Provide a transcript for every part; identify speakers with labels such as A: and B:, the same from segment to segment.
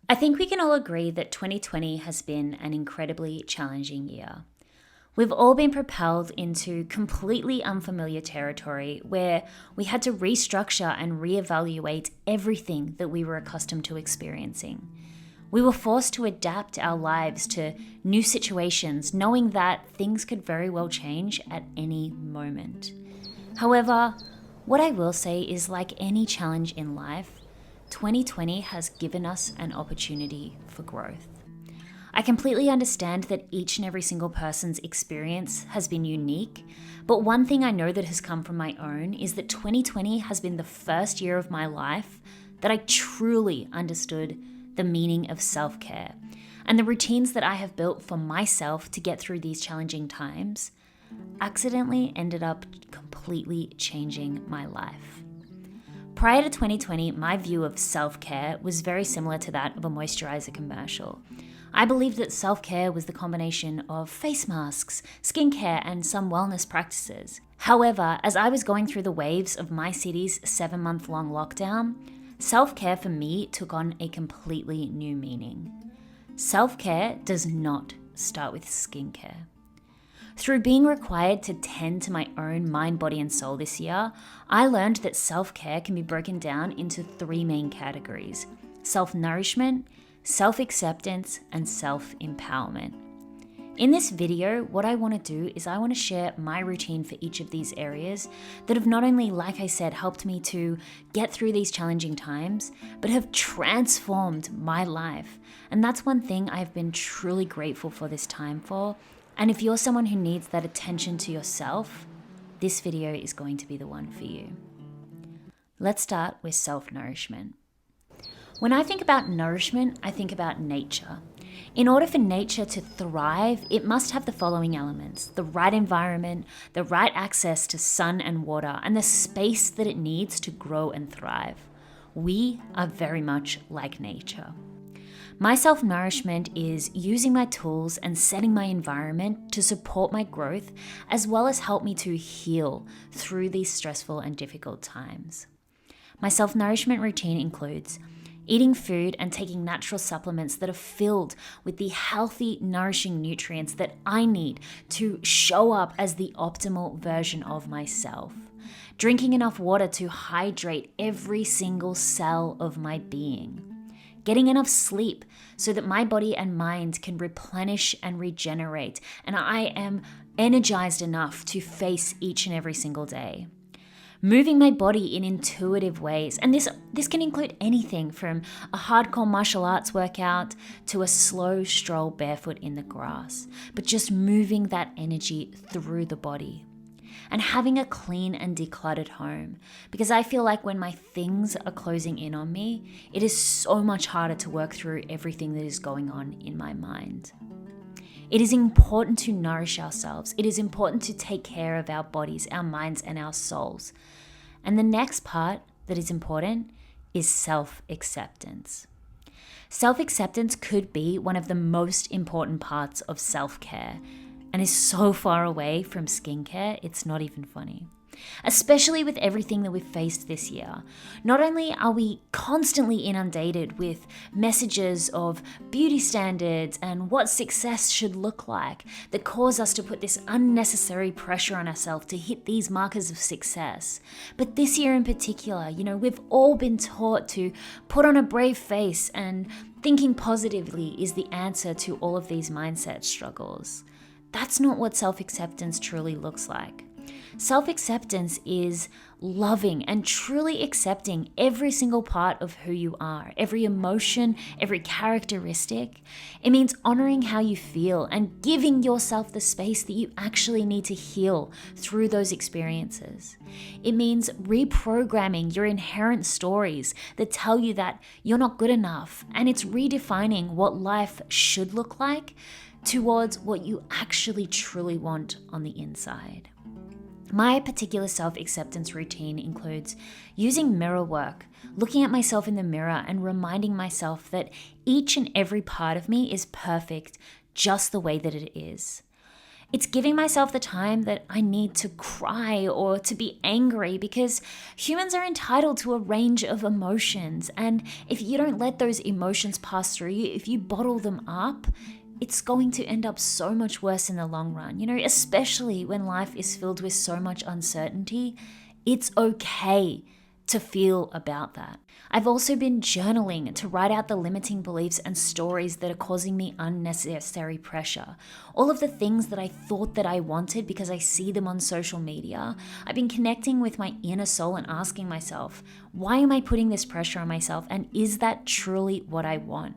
A: I think we can all agree that 2020 has been an incredibly challenging year. We've all been propelled into completely unfamiliar territory where we had to restructure and reevaluate everything that we were accustomed to experiencing. We were forced to adapt our lives to new situations, knowing that things could very well change at any moment. However, what I will say is, like any challenge in life, 2020 has given us an opportunity for growth. I completely understand that each and every single person's experience has been unique, but one thing I know that has come from my own is that 2020 has been the first year of my life that I truly understood the meaning of self-care and the routines that I have built for myself to get through these challenging times accidentally ended up completely changing my life. Prior to 2020, my view of self-care was very similar to that of a moisturizer commercial. I believed that self-care was the combination of face masks, skincare, and some wellness practices. However, as I was going through the waves of my city's 7-month-long lockdown, self-care for me took on a completely new meaning. Self-care does not start with skincare. Through being required to tend to my own mind, body, and soul this year, I learned that self-care can be broken down into 3 main categories: self-nourishment, self-acceptance, and self-empowerment. In this video, what I want to do is I want to share my routine for each of these areas that have not only, like I said, helped me to get through these challenging times, but have transformed my life. And that's one thing I've been truly grateful for this time for. And if you're someone who needs that attention to yourself, this video is going to be the one for you. Let's start with self-nourishment. When I think about nourishment, I think about nature. In order for nature to thrive, it must have the following elements: the right environment, the right access to sun and water, and the space that it needs to grow and thrive. We are very much like nature. My self-nourishment is using my tools and setting my environment to support my growth, as well as help me to heal through these stressful and difficult times. My self-nourishment routine includes eating food and taking natural supplements that are filled with the healthy, nourishing nutrients that I need to show up as the optimal version of myself. Drinking enough water to hydrate every single cell of my being. Getting enough sleep so that my body and mind can replenish and regenerate, and I am energized enough to face each and every single day. Moving my body in intuitive ways, and this can include anything from a hardcore martial arts workout to a slow stroll barefoot in the grass, but just moving that energy through the body. And having a clean and decluttered home, because I feel like when my things are closing in on me, it is so much harder to work through everything that is going on in my mind. It is important to nourish ourselves. It is important to take care of our bodies, our minds, and our souls. And the next part that is important is self-acceptance. Self-acceptance could be one of the most important parts of self-care, and is so far away from skincare, it's not even funny. Especially with everything that we've faced this year. Not only are we constantly inundated with messages of beauty standards and what success should look like that cause us to put this unnecessary pressure on ourselves to hit these markers of success, but this year in particular, we've all been taught to put on a brave face, and thinking positively is the answer to all of these mindset struggles. That's not what self-acceptance truly looks like. Self-acceptance is loving and truly accepting every single part of who you are, every emotion, every characteristic. It means honoring how you feel and giving yourself the space that you actually need to heal through those experiences. It means reprogramming your inherent stories that tell you that you're not good enough, and it's redefining what life should look like towards what you actually truly want on the inside. My particular self-acceptance routine includes using mirror work, looking at myself in the mirror and reminding myself that each and every part of me is perfect just the way that it is. It's giving myself the time that I need to cry or to be angry, because humans are entitled to a range of emotions. And if you don't let those emotions pass through you, if you bottle them up, it's going to end up so much worse in the long run. Especially when life is filled with so much uncertainty, it's okay to feel about that. I've also been journaling to write out the limiting beliefs and stories that are causing me unnecessary pressure. All of the things that I thought that I wanted because I see them on social media. I've been connecting with my inner soul and asking myself, why am I putting this pressure on myself? And is that truly what I want?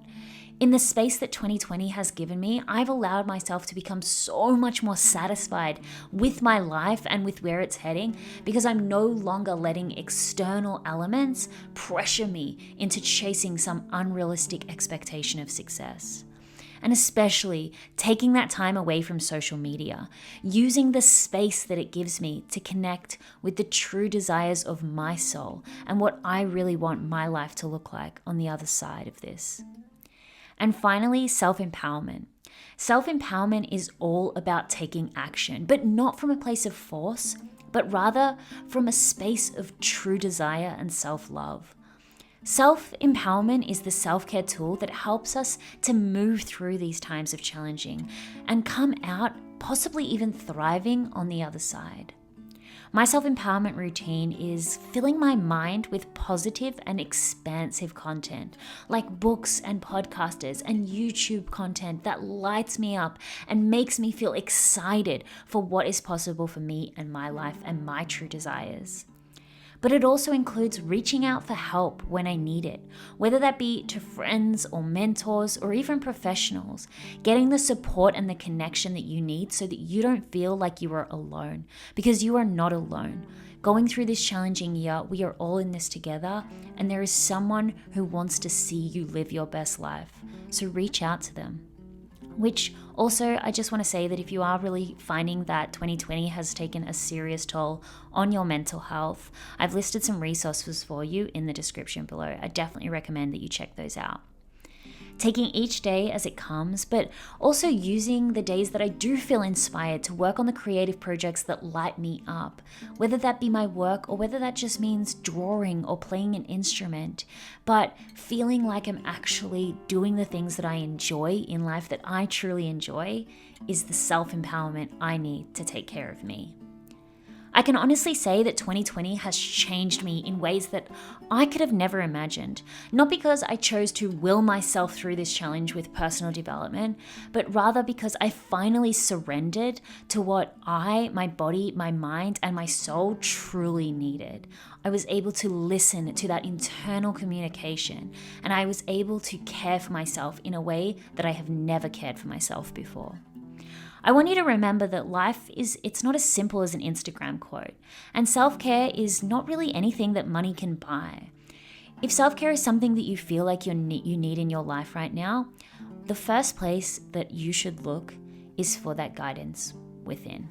A: In the space that 2020 has given me, I've allowed myself to become so much more satisfied with my life and with where it's heading, because I'm no longer letting external elements pressure me into chasing some unrealistic expectation of success. And especially taking that time away from social media, using the space that it gives me to connect with the true desires of my soul and what I really want my life to look like on the other side of this. And finally, self-empowerment. Self-empowerment is all about taking action, but not from a place of force, but rather from a space of true desire and self-love. Self-empowerment is the self-care tool that helps us to move through these times of challenging and come out possibly even thriving on the other side. My self-empowerment routine is filling my mind with positive and expansive content, like books and podcasters and YouTube content that lights me up and makes me feel excited for what is possible for me and my life and my true desires. But it also includes reaching out for help when I need it, whether that be to friends or mentors or even professionals, getting the support and the connection that you need so that you don't feel like you are alone, because you are not alone. Going through this challenging year, we are all in this together, and there is someone who wants to see you live your best life. So reach out to them. Which also, I just want to say that if you are really finding that 2020 has taken a serious toll on your mental health, I've listed some resources for you in the description below. I definitely recommend that you check those out. Taking each day as it comes, but also using the days that I do feel inspired to work on the creative projects that light me up, whether that be my work or whether that just means drawing or playing an instrument, but feeling like I'm actually doing the things that I enjoy in life, that I truly enjoy, is the self-empowerment I need to take care of me. I can honestly say that 2020 has changed me in ways that I could have never imagined. Not because I chose to will myself through this challenge with personal development, but rather because I finally surrendered to what my body, my mind, and my soul truly needed. I was able to listen to that internal communication, and I was able to care for myself in a way that I have never cared for myself before. I want you to remember that life it's not as simple as an Instagram quote, and self-care is not really anything that money can buy. If self-care is something that you feel like you need in your life right now, the first place that you should look is for that guidance within.